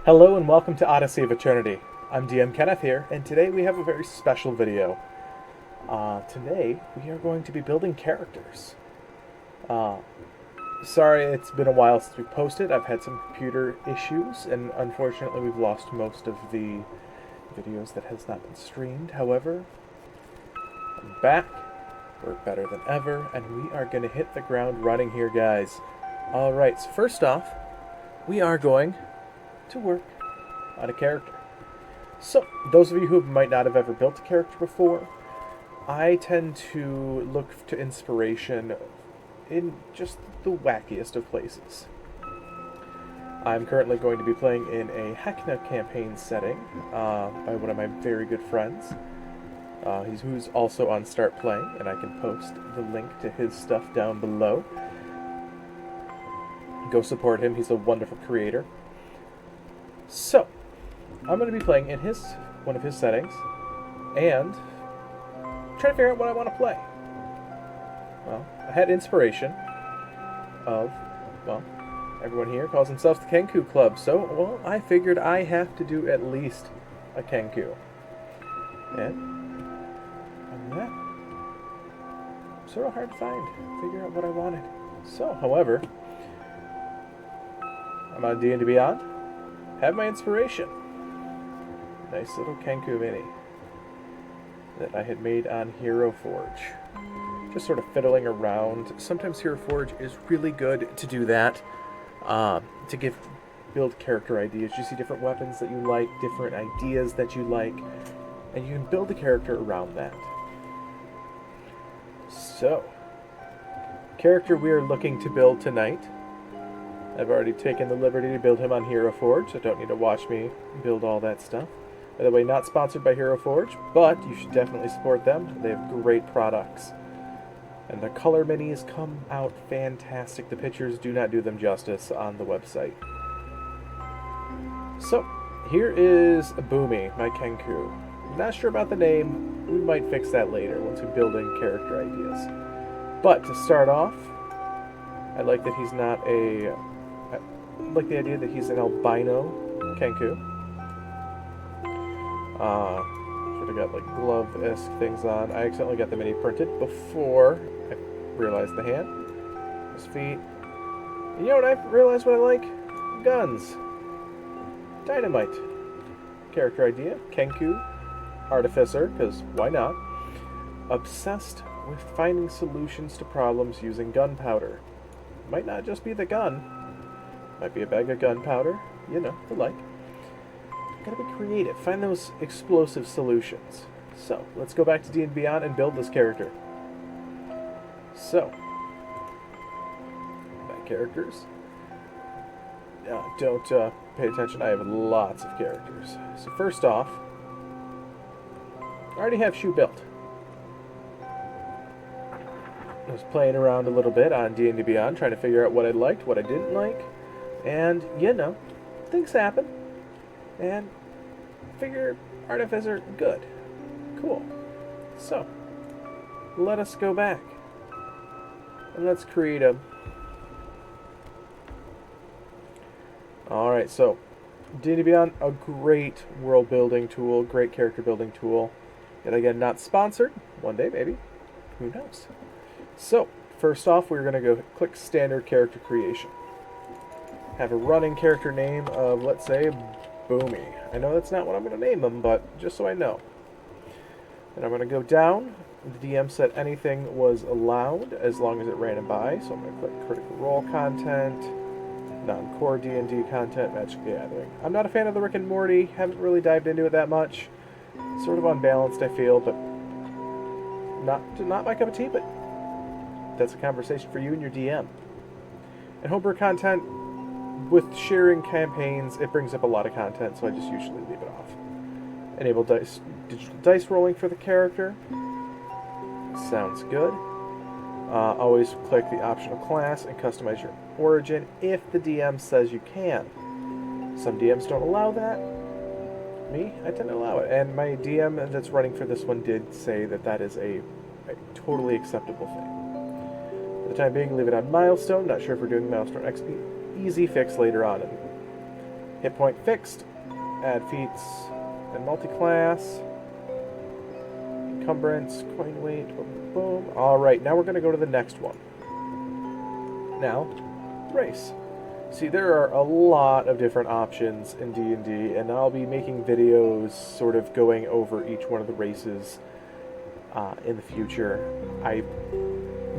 Hello and welcome to Odyssey of Eternity. I'm DM Kenneth here, and today we have a very special video. Today we are going to be building characters. Uh, Sorry it's been a while since we posted. I've had some computer issues, and unfortunately we've lost most of the videos that has not been streamed. However, I'm back. We're better than ever, and we are going to hit the ground running here, guys. Alright, so first off, we are going to work on a character. So, those of you who might not have ever built a character before, I tend to look to inspiration in just the wackiest of places. I'm currently going to be playing in a Hekna campaign setting by one of my very good friends. Who's also on Start Playing, and I can post the link to his stuff down below. Go support him, he's a wonderful creator. So, I'm going to be playing in one of his settings, and trying to figure out what I want to play. Well, I had inspiration of, well, everyone here calls themselves the Kenku Club, so, well, I figured I have to do at least a Kenku. And that sort of hard to figure out what I wanted. So, however, I'm on D&D Beyond. Have my inspiration. Nice little Kenku mini that I had made on Hero Forge. Just sort of fiddling around. Sometimes Hero Forge is really good to do that. To build character ideas. You see different weapons that you like, different ideas that you like, and you can build a character around that. So, character we are looking to build tonight. I've already taken the liberty to build him on Hero Forge, so don't need to watch me build all that stuff. By the way, not sponsored by Hero Forge, but you should definitely support them. They have great products. And the color minis come out fantastic. The pictures do not do them justice on the website. So, here is Boomy, my Kenku. Not sure about the name. We might fix that later once we build in character ideas. But to start off, I like that he's not I like the idea that he's an albino Kenku. Sort of got like glove-esque things on. I accidentally got the mini printed before I realized the hand, his feet. And you know what I realized what I like? Guns. Dynamite. Character idea, Kenku. Artificer, because why not? Obsessed with finding solutions to problems using gunpowder. Might not just be the gun. Might be a bag of gunpowder. You know, the like. Gotta be creative. Find those explosive solutions. So, let's go back to D&D Beyond and build this character. So, my characters. Don't pay attention. I have lots of characters. So first off, I already have Shu built. I was playing around a little bit on D&D Beyond, trying to figure out what I liked, what I didn't like. And, you know, things happen. And figure Artificer, good. Cool. So, let us go back. And let's create a... Alright, so, D&D Beyond, a great world building tool, great character building tool. Yet again, not sponsored. One day, maybe. Who knows? So, first off, we're going to go click Standard Character Creation. Have a running character name of, let's say, Boomy. I know that's not what I'm going to name him, but just so I know. And I'm going to go down. The DM said anything was allowed as long as it ran by. So I'm going to click Critical Role content, non-core D&D content, Magic the Gathering. I'm not a fan of the Rick and Morty. Haven't really dived into it that much. Sort of unbalanced, I feel, but not my cup of tea, but that's a conversation for you and your DM. And homebrew content, with sharing campaigns, it brings up a lot of content, so I just usually leave it off. Enable digital dice rolling for the character. Sounds good. Always click the optional class and customize your origin if the DM says you can. Some DMs don't allow that. Me, I tend to allow it. And my DM that's running for this one did say that that is a totally acceptable thing. For the time being, leave it on Milestone. Not sure if we're doing Milestone XP. Easy fix later on Hit point fixed. Add feats and multi-class. Encumbrance, coin weight, boom, boom. Alright, now we're going to go to the next one. Now, race. See, there are a lot of different options in D&D, and I'll be making videos sort of going over each one of the races in the future. I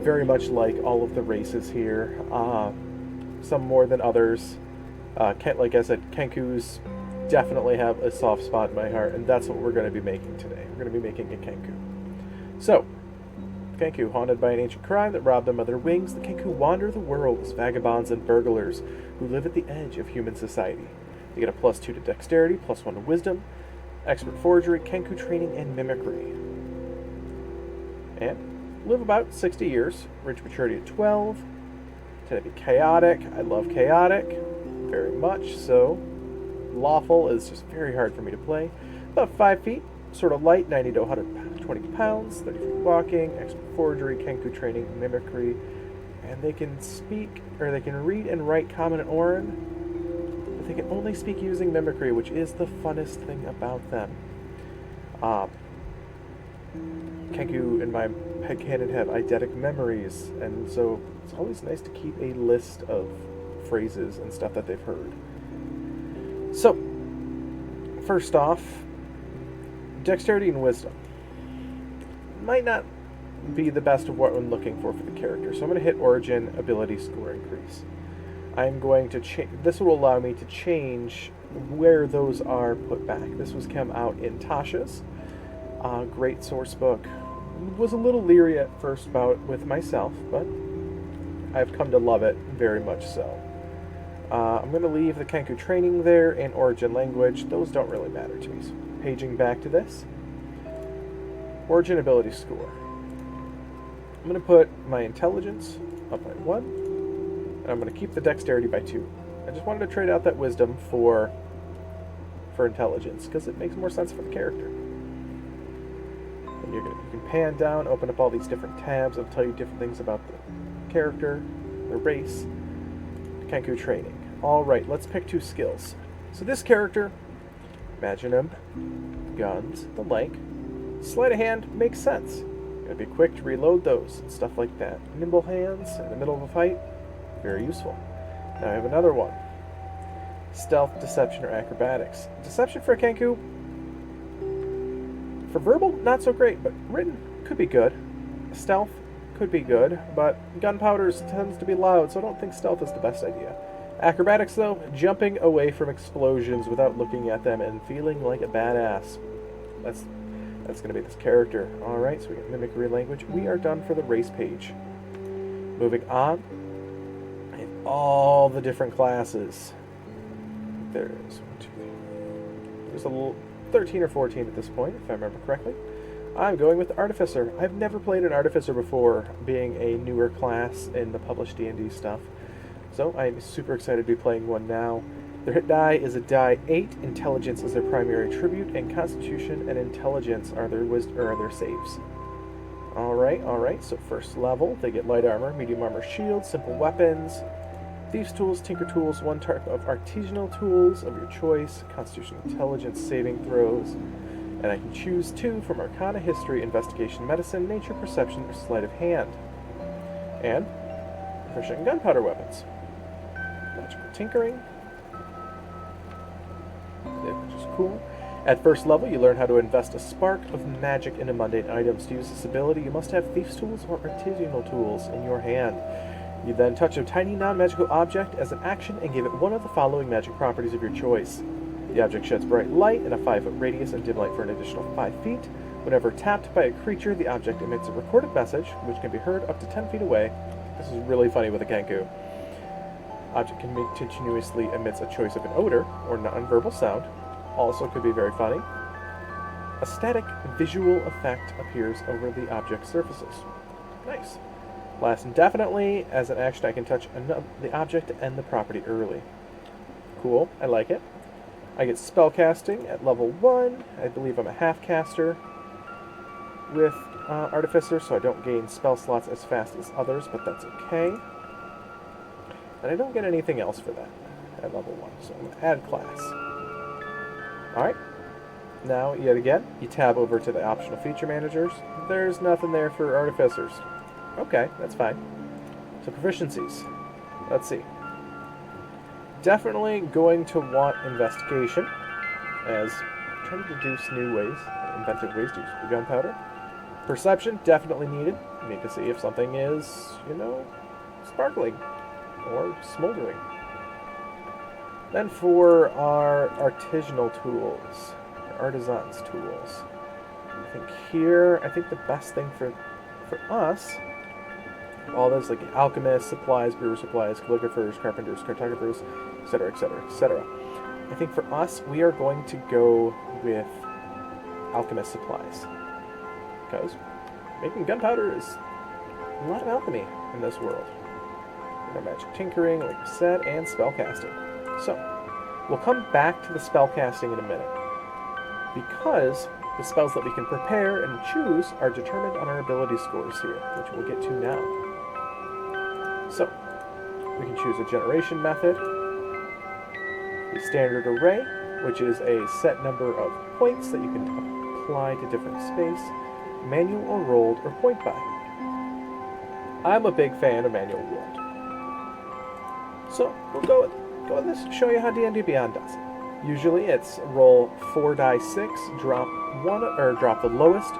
very much like all of the races here, some more than others. Like I said, Kenkus definitely have a soft spot in my heart, and that's what we're going to be making today. We're going to be making a Kenku. So, Kenku, haunted by an ancient crime that robbed them of their wings, the Kenku wander the world as vagabonds and burglars who live at the edge of human society. They get a +2 to dexterity, +1 to wisdom, expert forgery, Kenku training, and mimicry. And live about 60 years, reach maturity at 12, tend to be chaotic. I love chaotic, very much so. Lawful is just very hard for me to play. About 5 feet, sort of light, 90 to 120 pounds, 30 feet walking, expert forgery, Kenku training, mimicry, and they can speak, or they can read and write Common and Orin, but they can only speak using mimicry, which is the funnest thing about them. Kenku in my headcanon have eidetic memories, and so it's always nice to keep a list of phrases and stuff that they've heard. So, first off, dexterity and wisdom might not be the best of what I'm looking for the character, so I'm going to hit origin ability score increase. I'm going to change. This will allow me to change where those are put back. This was come out in Tasha's great source book. Was a little leery at first about with myself, but I've come to love it very much so. I'm going to leave the Kenku training there and origin language. Those don't really matter to me. So paging back to this. Origin ability score. I'm going to put my intelligence up by 1, and I'm going to keep the dexterity by 2. I just wanted to trade out that wisdom for intelligence, because it makes more sense for the character. And you can pan down, open up all these different tabs. It'll tell you different things about the character, the race, Kenku training. Alright, let's pick 2 skills. So this character, imagine him, guns, the like. Sleight of hand makes sense. Gotta be quick to reload those and stuff like that. Nimble hands in the middle of a fight, very useful. Now I have another one. Stealth, deception, or acrobatics. Deception for a Kenku, for verbal, not so great, but written could be good. Stealth could be good, but gunpowder tends to be loud, so I don't think stealth is the best idea. Acrobatics, though, jumping away from explosions without looking at them and feeling like a badass. That's going to be this character. Alright, so we got mimicry language. We are done for the race page. Moving on. I have all the different classes. There's 1, 2, 3. There's a little 13 or 14 at this point, if I remember correctly. I'm going with the Artificer. I've never played an Artificer before, being a newer class in the published D&D stuff. So I'm super excited to be playing one now. Their hit die is a die 8. Intelligence is their primary attribute, and Constitution and Intelligence are their saves. Alright, so first level, they get light armor, medium armor, shield, simple weapons, thieves' tools, tinker tools, 1 type of artisanal tools of your choice, Constitution, Intelligence, saving throws, and I can choose 2 from Arcana, History, Investigation, Medicine, Nature, Perception, or Sleight of Hand. And proficient in gunpowder weapons. Magical tinkering, which is cool. At first level, you learn how to invest a spark of magic into mundane items. To use this ability, you must have thieves' tools or artisanal tools in your hand. You then touch a tiny non-magical object as an action and give it one of the following magic properties of your choice. The object sheds bright light in a 5-foot radius and dim light for an additional 5 feet. Whenever tapped by a creature, the object emits a recorded message, which can be heard up to 10 feet away. This is really funny with a Kenku. Object continuously emits a choice of an odor or non-verbal sound. Also could be very funny. A static visual effect appears over the object's surfaces. Nice. Lasts indefinitely. As an action, I can touch the object to end the property early. Cool. I like it. I get spellcasting at level 1. I believe I'm a half-caster with Artificer, so I don't gain spell slots as fast as others, but that's okay. And I don't get anything else for that. at level 1. So I'm going to add class. Alright. Now, yet again, you tab over to the optional feature managers. There's nothing there for artificers. Okay, that's fine. So proficiencies. Let's see. Definitely going to want investigation, as trying to deduce new ways, inventive ways to use gunpowder. Perception, definitely needed. Need to see if something is, sparkling or smoldering. Then for our artisanal tools, artisan's tools, I think the best thing for us, all those like alchemists, supplies, brewer supplies, calligraphers, carpenters, cartographers, etc., etc., etc. I think for us, we are going to go with alchemist supplies, because making gunpowder is a lot of alchemy in this world. Magic tinkering, like I said, and spellcasting. So, we'll come back to the spellcasting in a minute, because the spells that we can prepare and choose are determined on our ability scores here, which we'll get to now. So, we can choose a generation method, the standard array, which is a set number of points that you can apply to different space, manual or rolled, or point by. I'm a big fan of manual rolled. So, we'll go with this, show you how D&D Beyond does it. Usually it's roll 4 die 6, drop the lowest.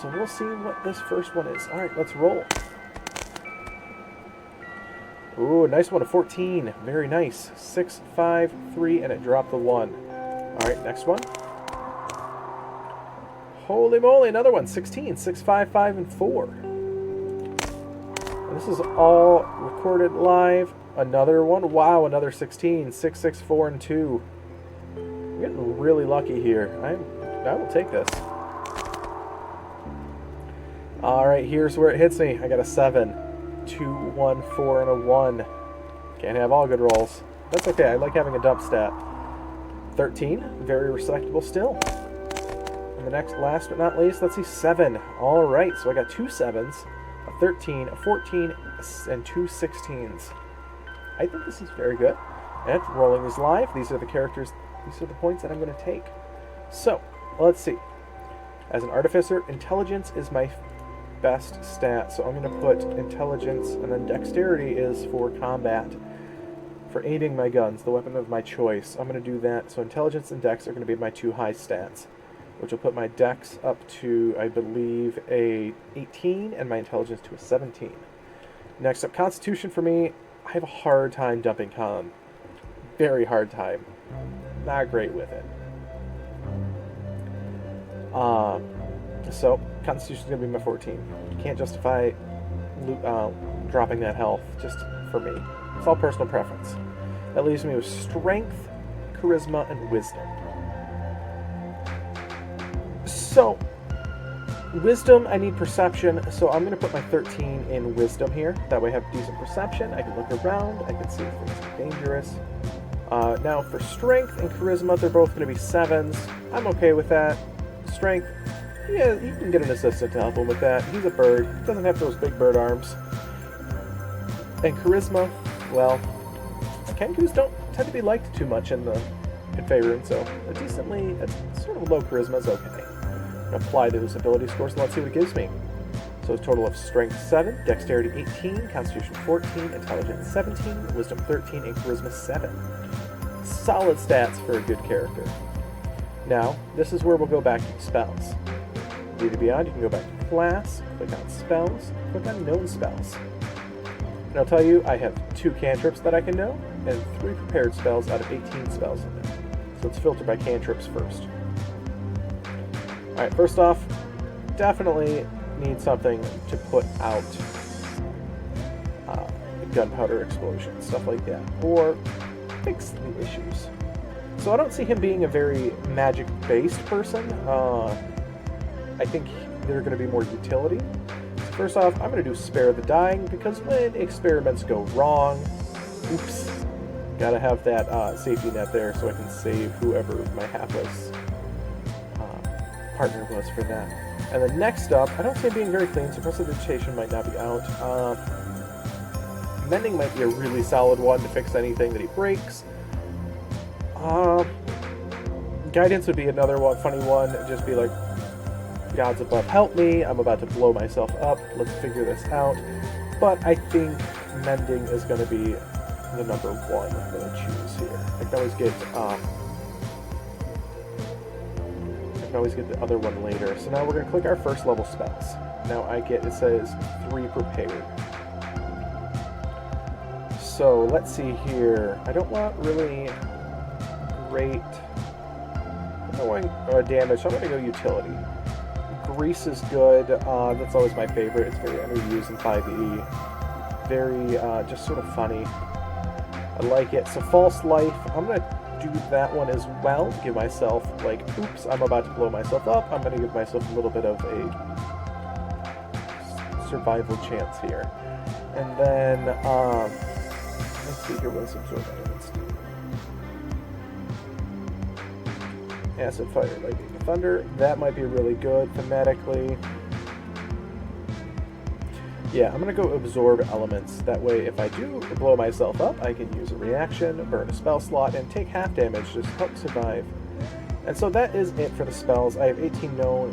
So we'll see what this first one is. Alright, let's roll. Ooh, a nice one, a 14. Very nice. 6, 5, 3, and it dropped the 1. Alright, next one. Holy moly, another one. 16, 6, 5, 5, and 4. And this is all recorded live. Another one. Wow, another 16. 6, 6, 4, and 2. I'm getting really lucky here. I will take this. Alright, here's where it hits me. I got a 7. 2, 1, 4, and a 1. Can't have all good rolls. That's okay. I like having a dump stat. 13. Very respectable still. And the next, last but not least, let's see, 7. Alright, so I got 2 7s, a 13, a 14, and 2 16s. I think this is very good. And rolling is live. These are the characters, these are the points that I'm going to take. So, let's see. As an artificer, intelligence is my best stat. So I'm going to put intelligence, and then dexterity is for combat. For aiming my guns, the weapon of my choice. I'm going to do that. So intelligence and dex are going to be my 2 high stats, which will put my dex up to, I believe, a 18, and my intelligence to a 17. Next up, constitution for me. I have a hard time dumping con. Very hard time. Not great with it. So, constitution is going to be my 14. Can't justify dropping that health, just for me. It's all personal preference. That leaves me with strength, charisma, and wisdom. So, wisdom, I need perception, so I'm going to put my 13 in wisdom here. That way I have decent perception, I can look around, I can see if things are dangerous. Now for strength and charisma, they're both going to be 7s. I'm okay with that. Strength, yeah, you can get an assistant to help him with that. He's a bird, doesn't have those big bird arms. And charisma, well, Kenkus don't tend to be liked too much in Faerun, so a sort of low charisma is okay. Apply those ability scores and let's see what it gives me. So a total of strength 7, dexterity 18, constitution 14, intelligence 17, wisdom 13, and charisma 7. Solid stats for a good character. Now, this is where we'll go back to spells. D&D Beyond, you can go back to class, click on spells, click on known spells. And I'll tell you, I have 2 cantrips that I can know, and 3 prepared spells out of 18 spells in there. So let's filter by cantrips first. Alright, first off, definitely need something to put out gunpowder explosions, stuff like that, or fix the issues. So I don't see him being a very magic-based person. I think they're going to be more utility. So first off, I'm going to do Spare the Dying, because when experiments go wrong, oops, gotta have that safety net there so I can save whoever my hapless partner was for that. And then next up, I don't see him being very clean, so prestidigitation might not be out. Mending might be a really solid one to fix anything that he breaks. Guidance would be another one, funny one. Just be like, gods above, help me. I'm about to blow myself up. Let's figure this out. But I think Mending is going to be the number one that I choose here. I can always get the other one later. So now we're going to click our first level spells. Now it says 3 prepared. So let's see here. I don't want really great damage, so I'm going to go utility. Grease is good. That's always my favorite. It's very underused in 5e. Very just sort of funny. I like it. So false life, I'm going to do that one as well. Give myself, like, oops, I'm about to blow myself up. I'm going to give myself a little bit of a survival chance here. And then, let's see here, what's absorb elements do? Acid, fire, lightning, thunder. That might be really good thematically. Yeah, I'm going to go absorb elements. That way, if I do blow myself up, I can use a reaction, burn a spell slot, and take half damage to help survive. And so that is it for the spells. I have 18 known,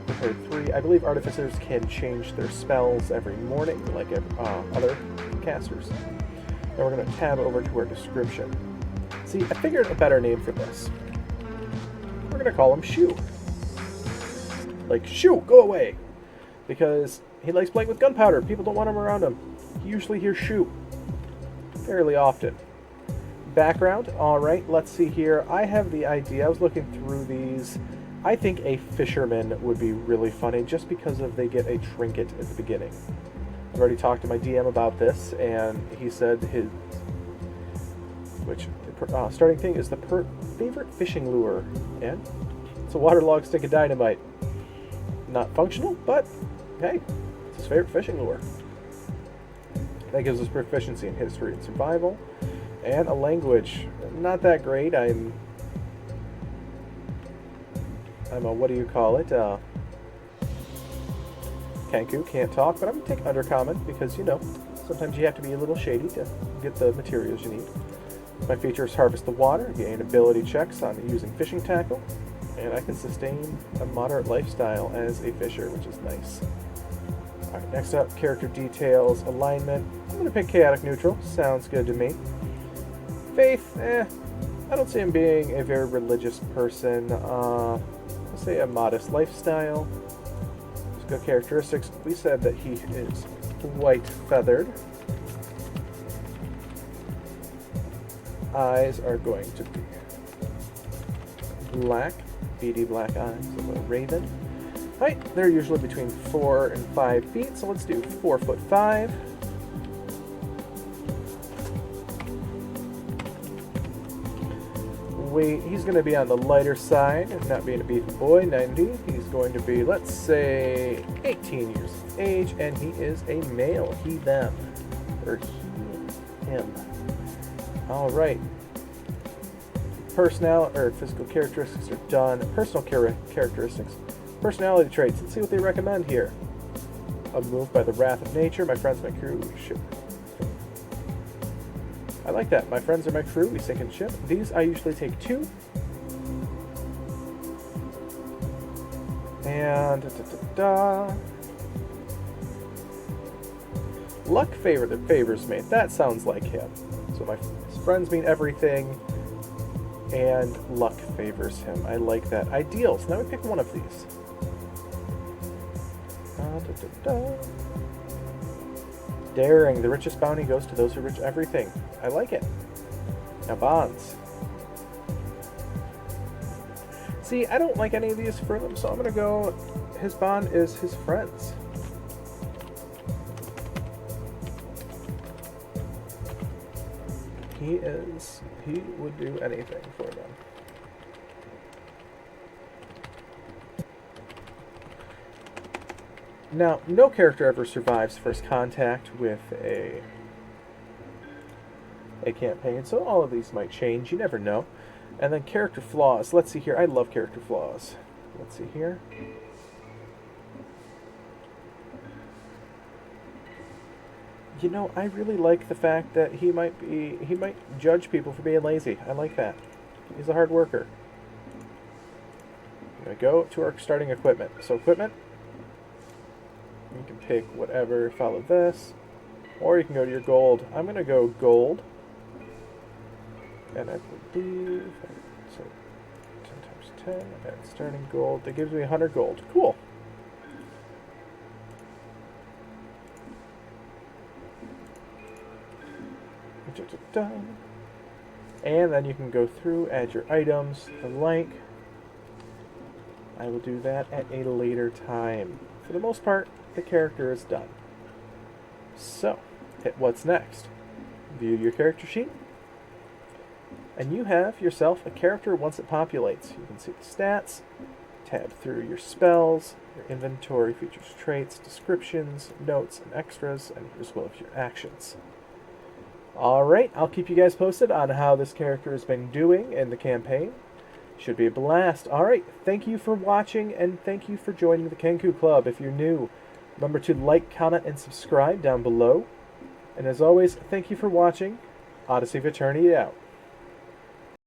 prepared 3. I believe artificers can change their spells every morning, like other casters. And we're going to tab over to our description. See, I figured a better name for this. We're going to call him Shu. Like, Shu, go away! Because he likes playing with gunpowder. People don't want him around him. You usually hear Shu fairly often. Background, alright, let's see here. I have the idea, I was looking through these. I think a fisherman would be really funny just because they get a trinket at the beginning. I've already talked to my DM about this, and he said starting thing is the favorite fishing lure, and it's a waterlogged stick of dynamite. Not functional, but hey, it's his favorite fishing lure. That gives us proficiency in history and survival, and a language. Not that great. I'm a, what do you call it? Kenku, can't talk, but I'm going to take Undercommon because, you know, sometimes you have to be a little shady to get the materials you need. My features harvest the water, gain ability checks on using fishing tackle, and I can sustain a moderate lifestyle as a fisher, which is nice. Alright, next up, character details, alignment. I'm going to pick chaotic neutral, sounds good to me. Faith, I don't see him being a very religious person. Let's say a modest lifestyle. Let's go characteristics. We said that he is white feathered. Eyes are going to be black, beady black eyes of a raven. Height, they're usually between 4 and 5 feet, so let's do 4'5". Weight, he's going to be on the lighter side, not being a beefy boy, 90. He's going to be, let's say, 18 years of age, and he is a male, he, them, or he, him. Alright. Physical characteristics are done. Personal characteristics. Personality traits. Let's see what they recommend here. Unmoved by the wrath of nature. My friends, my crew, we ship. I like that. My friends are my crew. We sink and ship. These I usually take 2. And luck favors me. That sounds like him. So my friends mean everything, and luck favors him. I like that. Ideals. Now we pick one of these. Daring. The richest bounty goes to those who rich everything. I like it. Now bonds. See, I don't like any of these for them, so I'm going to go, his bond is his friends. He would do anything for them. Now, no character ever survives first contact with a campaign, so all of these might change, you never know. And then character flaws. Let's see here. I love character flaws. Let's see here. You know, I really like the fact that he might judge people for being lazy. I like that. He's a hard worker. I'm going to go to our starting equipment. So equipment, you can pick whatever, follow this, or you can go to your gold. I'm going to go gold, and I believe, so 10 times 10, and starting gold, that gives me 100 gold. Cool. And then you can go through, add your items, the like. I will do that at a later time. For the most part, the character is done. So, hit what's next. View your character sheet. And you have yourself a character once it populates. You can see the stats, tab through your spells, your inventory features traits, descriptions, notes, and extras, and as well as your actions. Alright, I'll keep you guys posted on how this character has been doing in the campaign. Should be a blast. Alright, thank you for watching, and thank you for joining the Kenku Club. If you're new, remember to like, comment, and subscribe down below. And as always, thank you for watching. Odyssey of Eternity out.